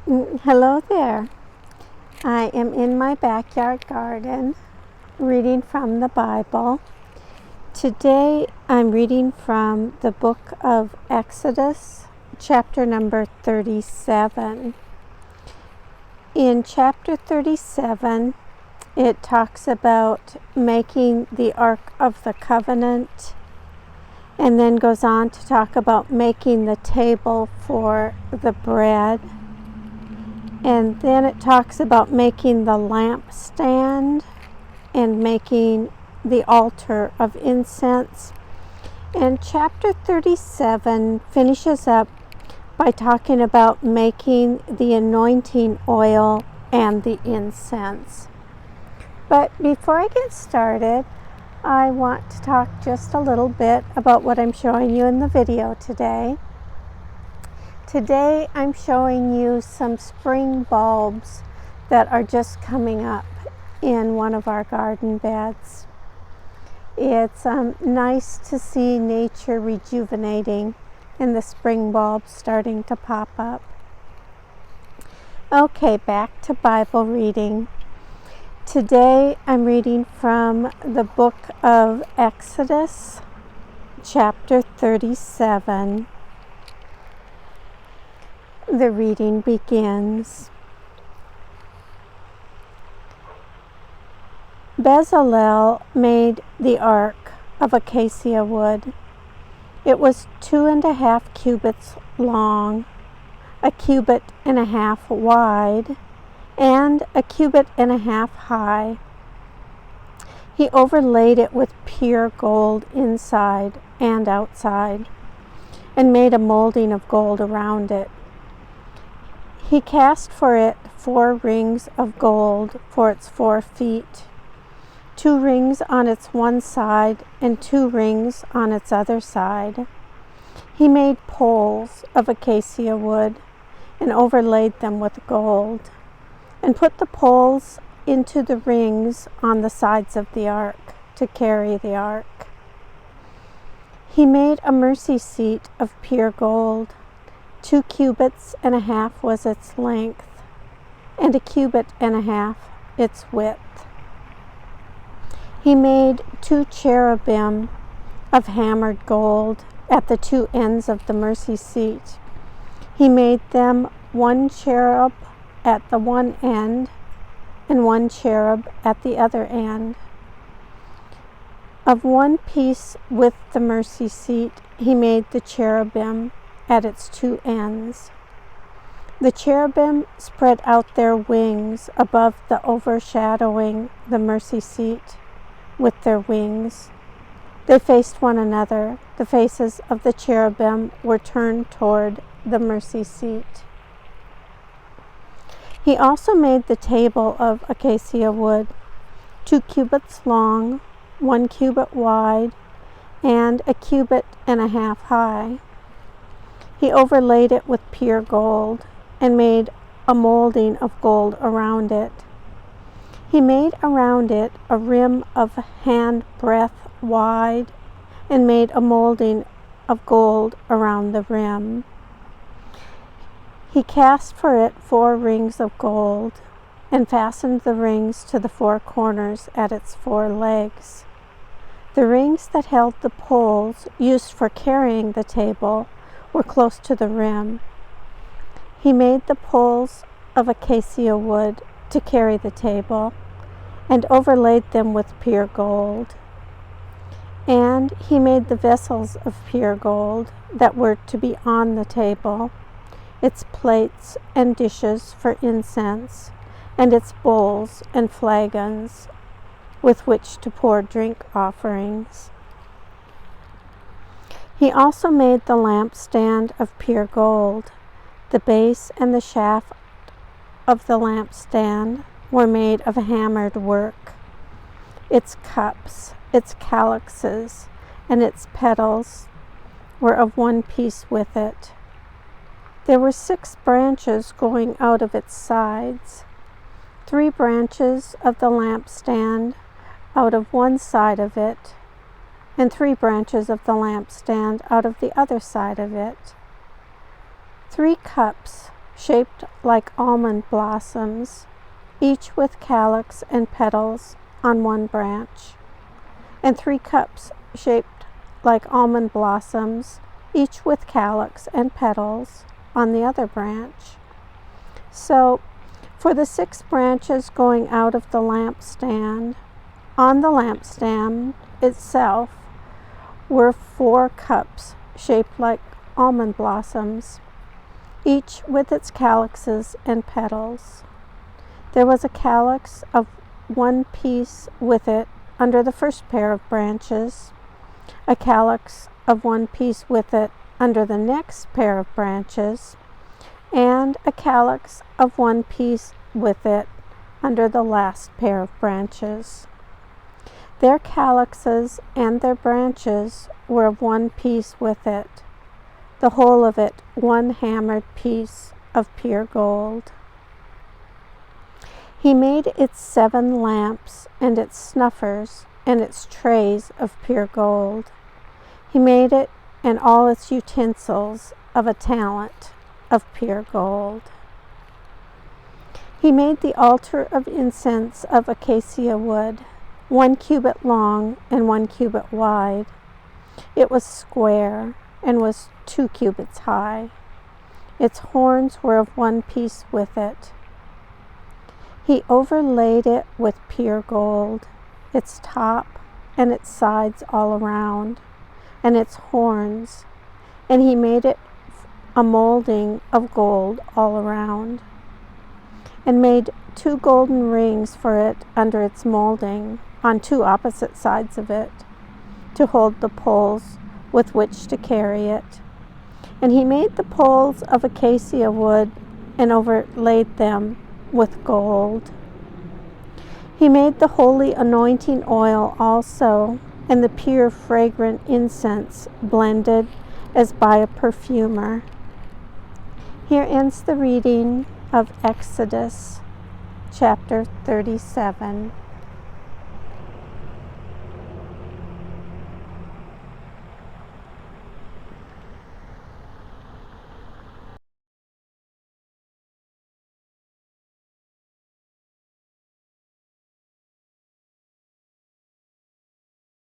Hello there. I am in my backyard garden reading from the Bible. Today I'm reading from the book of Exodus, chapter number 37. In chapter 37, it talks about making the Ark of the Covenant, and then goes on to talk about making the table for the bread. And then it talks about making the lampstand and making the altar of incense. And chapter 37 finishes up by talking about making the anointing oil and the incense. But before I get started, I want to talk just a little bit about what I'm showing you in the video today. Today I'm showing you some spring bulbs that are just coming up in one of our garden beds. It's nice to see nature rejuvenating and the spring bulbs starting to pop up. Okay, back to Bible reading. Today I'm reading from the book of Exodus, chapter 37. The reading begins. Bezalel made the ark of acacia wood. It was 2.5 cubits long, 1.5 cubits wide, and 1.5 cubits high. He overlaid it with pure gold inside and outside, and made a molding of gold around it. He cast for it 4 rings of gold for its 4 feet, 2 rings on its one side and 2 rings on its other side. He made poles of acacia wood and overlaid them with gold, and put the poles into the rings on the sides of the ark to carry the ark. He made a mercy seat of pure gold. 2.5 cubits was its length, and 1.5 cubits its width. He made 2 cherubim of hammered gold at the 2 ends of the mercy seat. He made them 1 cherub at the one end and 1 cherub at the other end. Of one piece with the mercy seat, he made the cherubim at its 2 ends. The cherubim spread out their wings above the overshadowing the mercy seat with their wings. They faced one another. The faces of the cherubim were turned toward the mercy seat. He also made the table of acacia wood, 2 cubits long, 1 cubit wide, and 1.5 cubits high. He overlaid it with pure gold and made a molding of gold around it. He made around it a rim of handbreadth wide and made a molding of gold around the rim. He cast for it 4 rings of gold and fastened the rings to the 4 corners at its 4 legs. The rings that held the poles used for carrying the table were close to the rim. He made the poles of acacia wood to carry the table and overlaid them with pure gold. And he made the vessels of pure gold that were to be on the table, its plates and dishes for incense, and its bowls and flagons with which to pour drink offerings. He also made the lampstand of pure gold. The base and the shaft of the lampstand were made of hammered work. Its cups, its calyxes, and its petals were of one piece with it. There were 6 branches going out of its sides, 3 branches of the lampstand out of one side of it, and 3 branches of the lampstand out of the other side of it. 3 cups shaped like almond blossoms, each with calyx and petals on one branch, and 3 cups shaped like almond blossoms, each with calyx and petals on the other branch. So, for the 6 branches going out of the lampstand, on the lampstand itself were 4 cups shaped like almond blossoms, each with its calyxes and petals. There was a calyx of 1 piece with it under the first pair of branches, a calyx of 1 piece with it under the next pair of branches, and a calyx of 1 piece with it under the last pair of branches. Their calyxes and their branches were of 1 piece with it, the whole of it 1 hammered piece of pure gold. He made its 7 lamps and its snuffers and its trays of pure gold. He made it and all its utensils of a talent of pure gold. He made the altar of incense of acacia wood, 1 cubit long and 1 cubit wide. It was square and was 2 cubits high. Its horns were of 1 piece with it. He overlaid it with pure gold, its top and its sides all around, and its horns, and he made it a molding of gold all around, and made 2 golden rings for it under its molding on 2 opposite sides of it, to hold the poles with which to carry it. And he made the poles of acacia wood and overlaid them with gold. He made the holy anointing oil also, and the pure fragrant incense blended as by a perfumer. Here ends the reading of Exodus chapter 37.